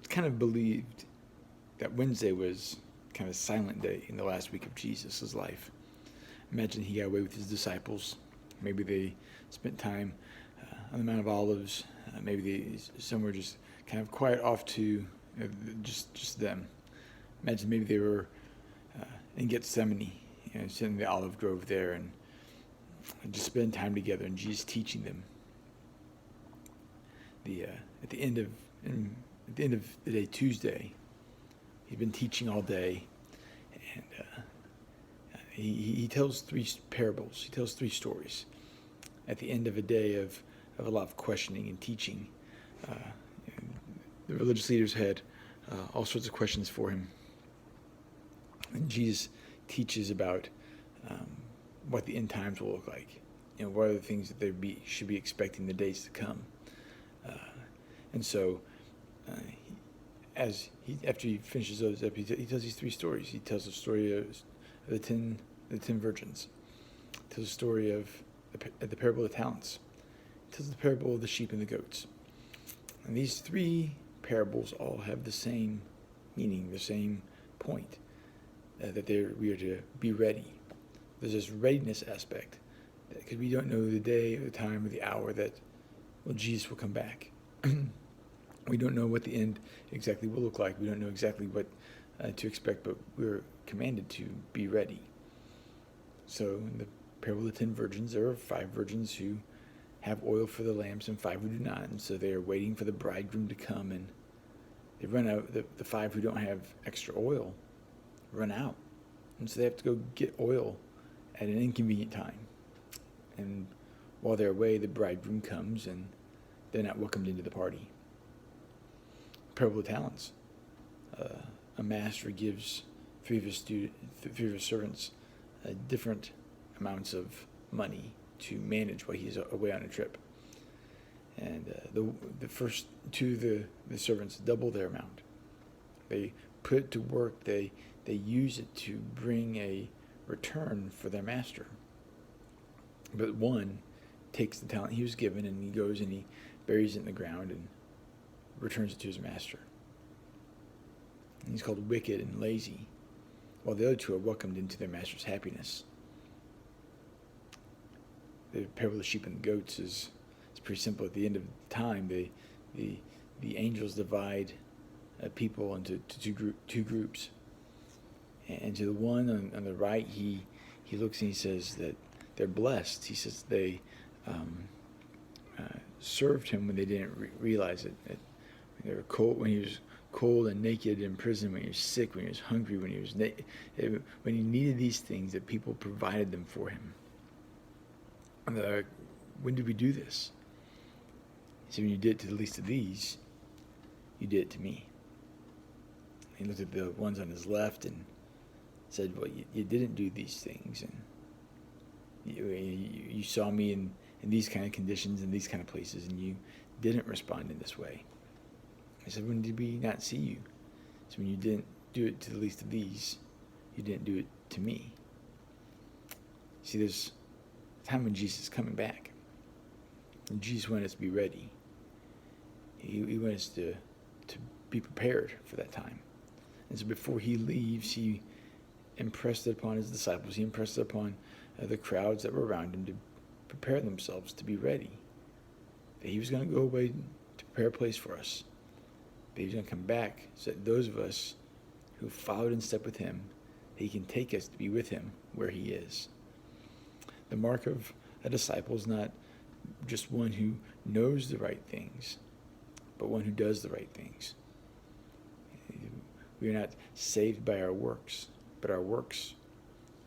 kind of believed that Wednesday was kind of a silent day in the last week of Jesus' life. Imagine he got away with his disciples. Maybe they spent time on the Mount of Olives. Some were just kind of quiet off to just them. Imagine maybe they were in Gethsemane, sitting in the olive grove there and just spending time together and Jesus teaching them. At the end of the day, Tuesday, he's been teaching all day, and he tells three parables. He tells three stories. At the end of a day of a lot of questioning and teaching, the religious leaders had all sorts of questions for him, and Jesus teaches about what the end times will look like. What are the things that they should be expecting the days to come. And so, after he finishes those up, he tells these three stories. He tells the story of the ten virgins. He tells the story of the parable of the talents. He tells the parable of the sheep and the goats. And these three parables all have the same meaning, the same point, that we are to be ready. There's this readiness aspect, because we don't know the day or the time or the hour that Jesus will come back. We don't know what the end exactly will look like. We don't know exactly what to expect, but we're commanded to be ready. So in the parable of the 10 virgins, there are 5 virgins who have oil for the lamps and 5 who do not. And so they are waiting for the bridegroom to come, and they run out. The 5 who don't have extra oil run out. And so they have to go get oil at an inconvenient time. And while they're away, the bridegroom comes, and they're not welcomed into the party. Parable of talents. A master gives 3 of his servants different amounts of money to manage while he's away on a trip. And the first 2 of the servants double their amount. They put it to work. They use it to bring a return for their master. But one takes the talent he was given, and he goes and he buries it in the ground and returns it to his master. And he's called wicked and lazy, while the other 2 are welcomed into their master's happiness. The parable of the sheep and the goats is pretty simple. At the end of time, the angels divide people into two groups. And to the one on the right, he looks and he says that they're blessed. He says they served him when they didn't realize it. They were cold when he was cold and naked in prison, when he was sick, when he was hungry, when he was when he needed these things, that people provided them for him. And they're like, when did we do this? He said, when you did it to the least of these, you did it to me. He looked at the ones on his left and said, well, you didn't do these things, and you saw me in these kind of conditions, in these kind of places, and you didn't respond in this way. I said, when did we not see you? So when you didn't do it to the least of these, you didn't do it to me. See, there's a time when Jesus is coming back. And Jesus wanted us to be ready. He wanted us to be prepared for that time. And so before he leaves, he impressed it upon his disciples. He impressed it upon the crowds that were around him to prepare themselves to be ready. That he was going to go away to prepare a place for us. That he was going to come back so that those of us who followed in step with him, that he can take us to be with him where he is. The mark of a disciple is not just one who knows the right things, but one who does the right things. We are not saved by our works, but our works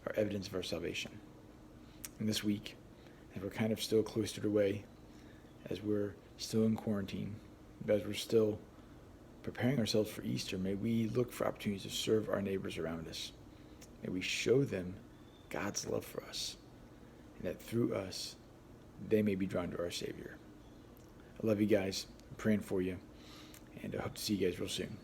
are evidence of our salvation. And this week, as we're kind of still cloistered away, as we're still in quarantine, as we're still preparing ourselves for Easter, may we look for opportunities to serve our neighbors around us. May we show them God's love for us, and that through us, they may be drawn to our Savior. I love you guys. I'm praying for you, and I hope to see you guys real soon.